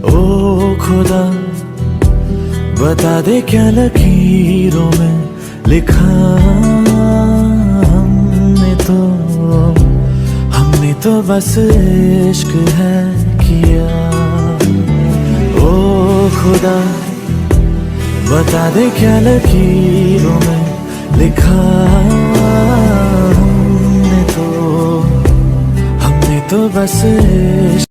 ओ खुदा बता दे क्या लकीरों में लिखा हमने तो बस इश्क है किया। ओ खुदा बता दे क्या लकीरों में लिखा हमने तो बस इश्क